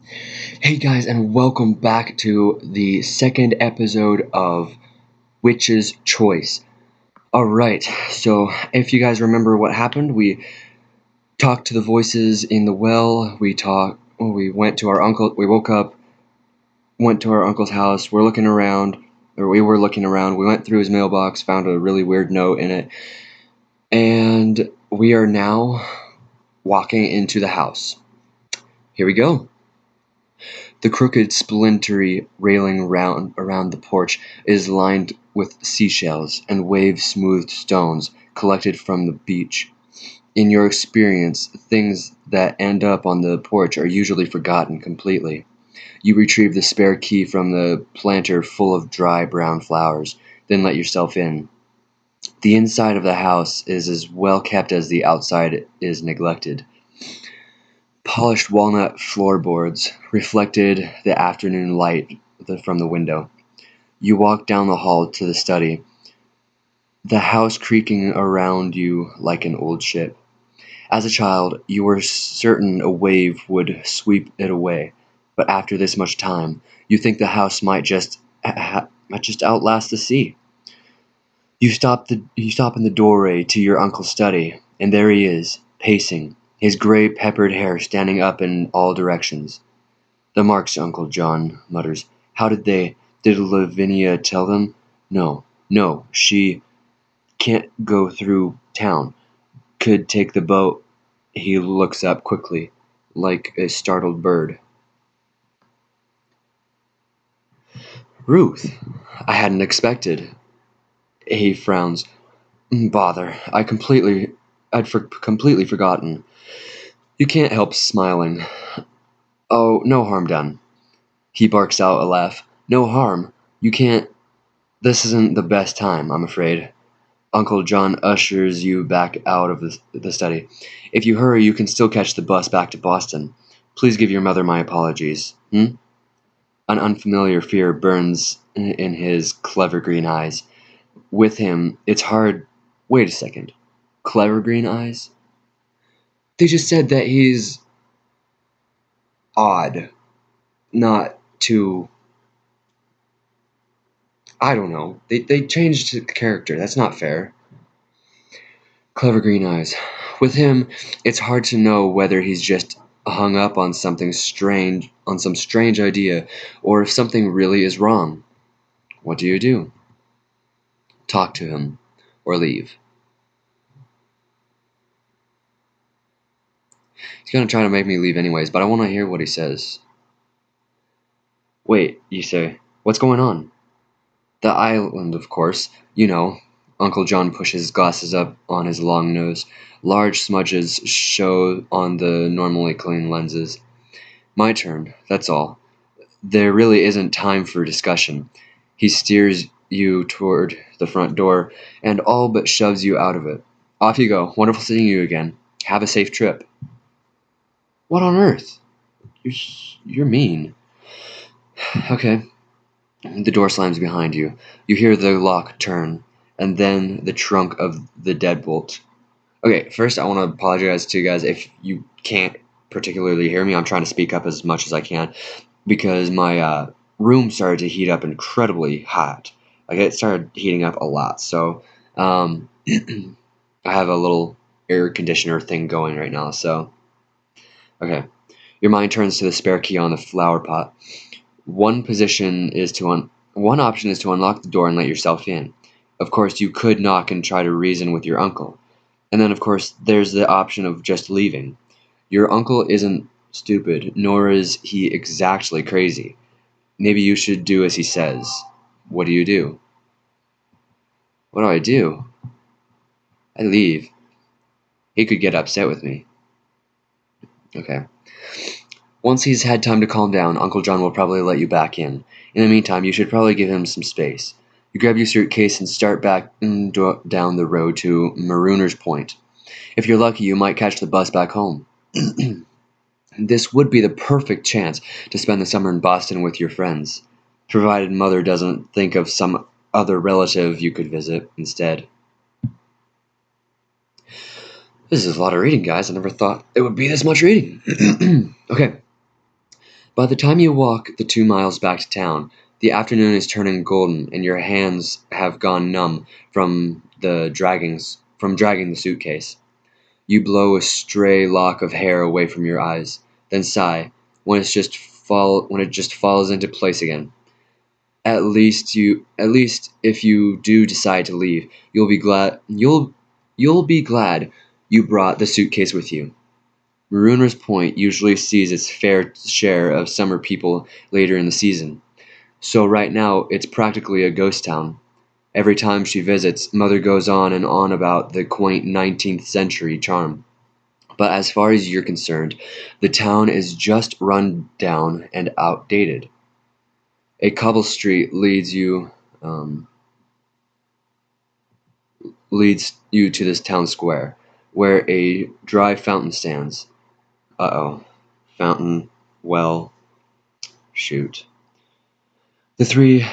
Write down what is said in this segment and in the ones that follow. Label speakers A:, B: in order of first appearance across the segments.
A: Hey guys, and welcome back to the second episode of Wiches Choice. Alright, so if you guys remember what happened, we talked to the voices in the well, we went to our uncle, we woke up, went to our uncle's house, we were looking around, we went through his mailbox, found a really weird note in it, and we are now walking into the house. Here we go. The crooked, splintery railing around the porch is lined with seashells and wave-smoothed stones collected from the beach. In your experience, things that end up on the porch are usually forgotten completely. You retrieve the spare key from the planter full of dry brown flowers, then let yourself in. The inside of the house is as well kept as the outside is neglected. Polished walnut floorboards reflected the afternoon light from the window. You walk down the hall to the study, the house creaking around you like an old ship. As a child, you were certain a wave would sweep it away, but after this much time, you think the house might just outlast the sea. You stop in the doorway to your uncle's study, and there he is, pacing, his gray peppered hair standing up in all directions. "The marks," Uncle John mutters. Did Lavinia tell them?" No, she can't go through town. Could take the boat." He looks up quickly, like a startled bird. "Ruth, I hadn't expected." He frowns. "Bother, completely forgotten." You can't help smiling. "Oh, no harm done." He barks out a laugh. "No harm? You can't. This isn't the best time, I'm afraid." Uncle John ushers you back out of the study. "If you hurry, you can still catch the bus back to Boston. Please give your mother my apologies." An unfamiliar fear burns in his clever green eyes. With him, it's hard. Wait a second. Clever green eyes? They just said that he's odd. Not too. I don't know. They changed the character. That's not fair. Clever green eyes. With him, it's hard to know whether he's just hung up on something strange, on some strange idea, or if something really is wrong. What do you do? Talk to him, or leave. He's gonna try to make me leave anyways, but I want to hear what he says. "Wait," you say. "What's going on?" "The island, of course. You know." Uncle John pushes his glasses up on his long nose. Large smudges show on the normally clean lenses. "My turn, that's all. There really isn't time for discussion." He steers you toward the front door and all but shoves you out of it. "Off you go. Wonderful seeing you again. Have a safe trip." What on earth? You're mean. Okay. The door slams behind you. You hear the lock turn, and then the trunk of the deadbolt. Okay, first I want to apologize to you guys if you can't particularly hear me. I'm trying to speak up as much as I can because my room started to heat up incredibly hot. Like it started heating up a lot. So I have a little air conditioner thing going right now. So okay, your mind turns to the spare key on the flower pot. One option is to unlock the door and let yourself in. Of course, you could knock and try to reason with your uncle. And then, of course, there's the option of just leaving. Your uncle isn't stupid, nor is he exactly crazy. Maybe you should do as he says. What do you do? What do I do? I leave. He could get upset with me. Okay. Once he's had time to calm down, Uncle John will probably let you back in. In the meantime, you should probably give him some space. You grab your suitcase and start back down the road to Marooner's Point. If you're lucky, you might catch the bus back home. This would be the perfect chance to spend the summer in Boston with your friends, provided Mother doesn't think of some other relative you could visit instead. This is a lot of reading, guys. I never thought it would be this much reading. Okay. By the time you walk the 2 miles back to town, the afternoon is turning golden and your hands have gone numb from dragging the suitcase. You blow a stray lock of hair away from your eyes, then sigh when it just falls into place again. At least if you do decide to leave, you'll be glad you brought the suitcase with you. Marooners Point usually sees its fair share of summer people later in the season, so right now it's practically a ghost town. Every time she visits, Mother goes on and on about the quaint 19th century charm. But as far as you're concerned, the town is just run down and outdated. A cobble street leads you to this town square, where a dry fountain stands. Uh-oh. Fountain, well, shoot. The three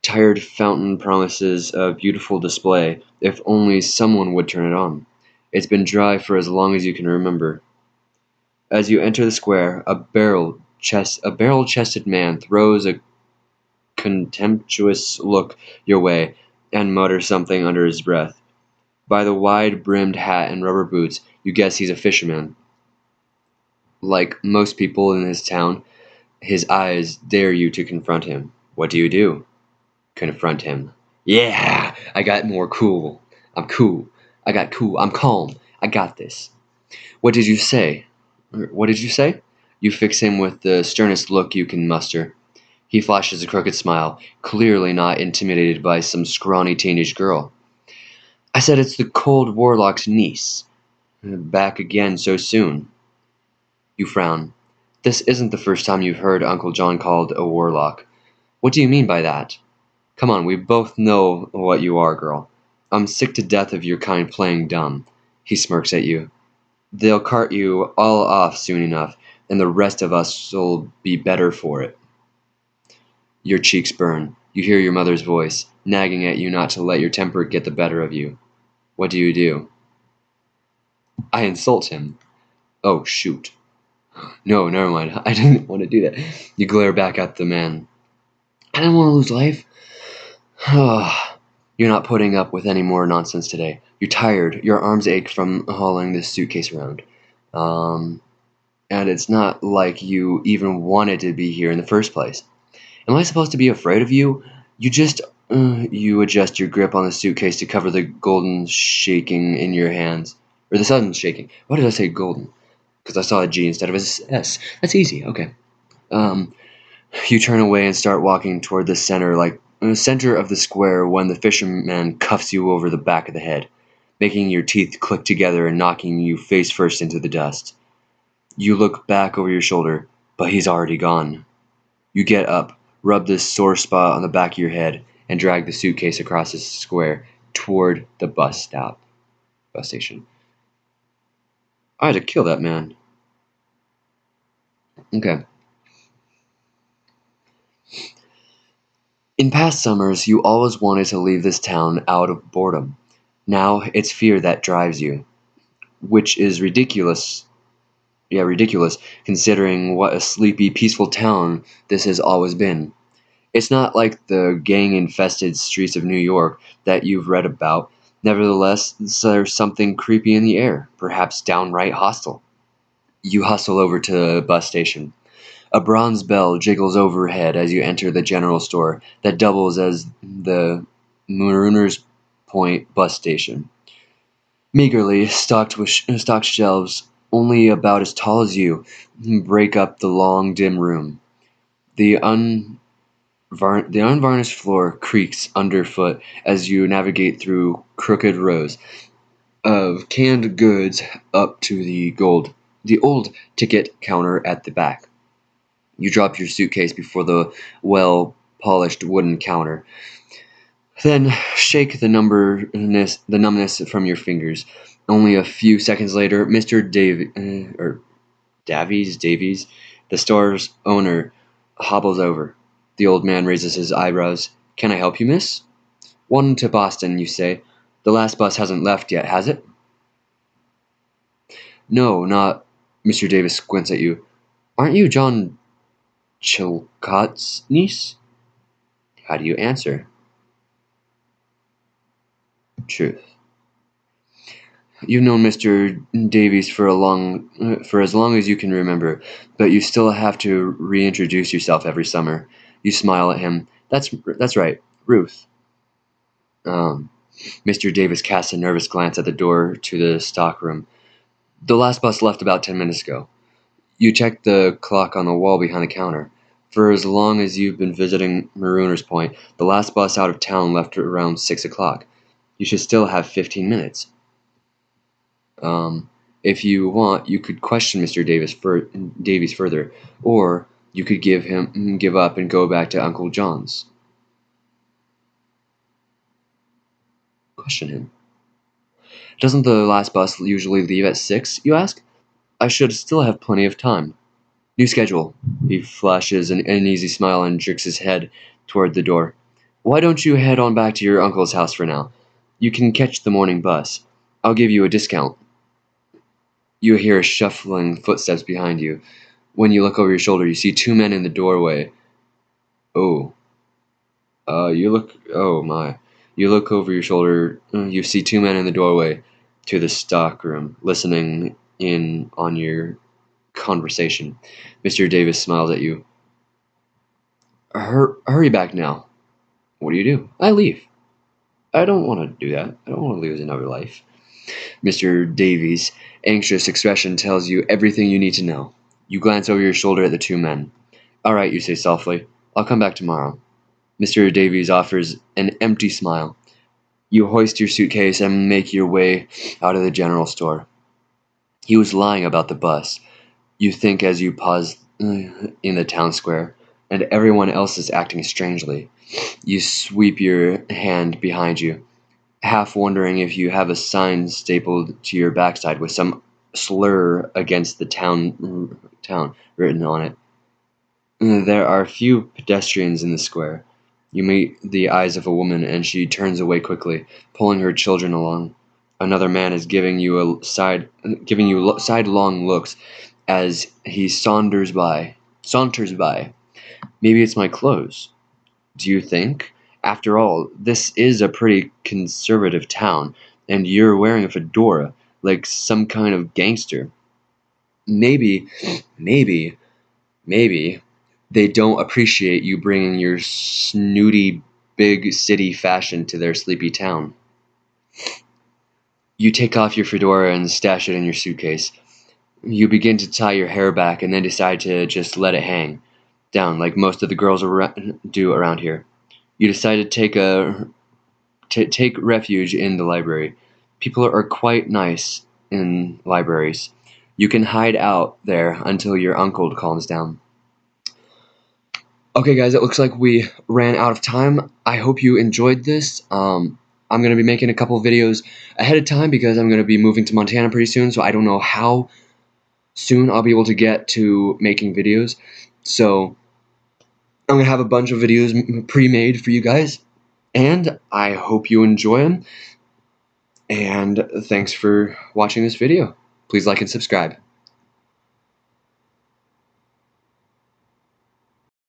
A: tired fountain promises a beautiful display if only someone would turn it on. It's been dry for as long as you can remember. As you enter the square, a barrel-chested man throws a contemptuous look your way and mutters something under his breath. By the wide-brimmed hat and rubber boots, you guess he's a fisherman. Like most people in his town, his eyes dare you to confront him. What do you do? Confront him. Yeah, I got more cool. I'm cool. I got cool. I'm calm. I got this. What did you say? What did you say? You fix him with the sternest look you can muster. He flashes a crooked smile, clearly not intimidated by some scrawny teenage girl. I said it's the cold warlock's niece. Back again so soon. You frown. This isn't the first time you've heard Uncle John called a warlock. What do you mean by that? Come on, we both know what you are, girl. I'm sick to death of your kind playing dumb. He smirks at you. They'll cart you all off soon enough, and the rest of us'll be better for it. Your cheeks burn. You hear your mother's voice, nagging at you not to let your temper get the better of you. What do? I insult him. Oh, shoot. No, never mind. I didn't want to do that. You glare back at the man. I didn't want to lose life. You're not putting up with any more nonsense today. You're tired. Your arms ache from hauling this suitcase around. And it's not like you even wanted to be here in the first place. Am I supposed to be afraid of you? You adjust your grip on the suitcase to cover the golden shaking in your hands. Or the sudden shaking. Why did I say golden? Because I saw a G instead of a S. That's easy. Okay. You turn away and start walking toward the center of the square when the fisherman cuffs you over the back of the head, making your teeth click together and knocking you face first into the dust. You look back over your shoulder, but he's already gone. You get up, rub this sore spot on the back of your head, and drag the suitcase across the square toward the bus station. I had to kill that man. Okay. In past summers, you always wanted to leave this town out of boredom. Now it's fear that drives you, which is ridiculous. Yeah, ridiculous, considering what a sleepy, peaceful town this has always been. It's not like the gang-infested streets of New York that you've read about. Nevertheless, there's something creepy in the air, perhaps downright hostile. You hustle over to the bus station. A bronze bell jiggles overhead as you enter the general store that doubles as the Marooners Point bus station. Meagerly stocked shelves, only about as tall as you, break up the long, dim room. The unvarnished floor creaks underfoot as you navigate through crooked rows of canned goods up to the old ticket counter at the back. You drop your suitcase before the well-polished wooden counter, then shake the numbness from your fingers. Only a few seconds later, Mr. Davies, the store's owner, hobbles over. The old man raises his eyebrows. Can I help you, miss? One to Boston, you say. The last bus hasn't left yet, has it? No, not. Mr. Davis squints at you. Aren't you John Chilcott's niece? How do you answer? Truth. You've known Mr. Davies for as long as you can remember, but you still have to reintroduce yourself every summer. You smile at him. That's right, Ruth. Um, Mr. Davis casts a nervous glance at the door to the stockroom. The last bus left about 10 minutes ago. You check the clock on the wall behind the counter. For as long as you've been visiting Marooner's Point, the last bus out of town left around 6 o'clock. You should still have 15 minutes. If you want, you could question Mr. Davies further, or you could give up and go back to Uncle John's. Question him. Doesn't the last bus usually leave at 6, you ask? I should still have plenty of time. New schedule. He flashes an uneasy smile and jerks his head toward the door. Why don't you head on back to your uncle's house for now? You can catch the morning bus. I'll give you a discount. You hear shuffling footsteps behind you. When you look over your shoulder, you see two men in the doorway. Oh. Oh my. You look over your shoulder, you see two men in the doorway to the stockroom, listening in on your conversation. Mr. Davis smiles at you. Hurry back now. What do? I leave. I don't want to do that. I don't want to lose another life. Mr. Davies' anxious expression tells you everything you need to know. You glance over your shoulder at the two men. All right, you say softly. I'll come back tomorrow. Mr. Davies offers an empty smile. You hoist your suitcase and make your way out of the general store. He was lying about the bus. You think as you pause in the town square, and everyone else is acting strangely. You sweep your hand behind you, half wondering if you have a sign stapled to your backside with some slur against the town written on it. There are few pedestrians in the square. You meet the eyes of a woman, and she turns away quickly, pulling her children along. Another man is giving you sidelong looks as he saunters by. Maybe it's my clothes. Do you think? After all, this is a pretty conservative town, and you're wearing a fedora, like some kind of gangster. Maybe, maybe, maybe they don't appreciate you bringing your snooty big city fashion to their sleepy town. You take off your fedora and stash it in your suitcase. You begin to tie your hair back and then decide to just let it hang down like most of the girls do around here. You decide to take refuge in the library. People are quite nice in libraries. You can hide out there until your uncle calms down. Okay, guys, it looks like we ran out of time. I hope you enjoyed this. I'm going to be making a couple of videos ahead of time because I'm going to be moving to Montana pretty soon, so I don't know how soon I'll be able to get to making videos. So I'm going to have a bunch of videos pre-made for you guys, and I hope you enjoy them. And thanks for watching this video. Please like and subscribe.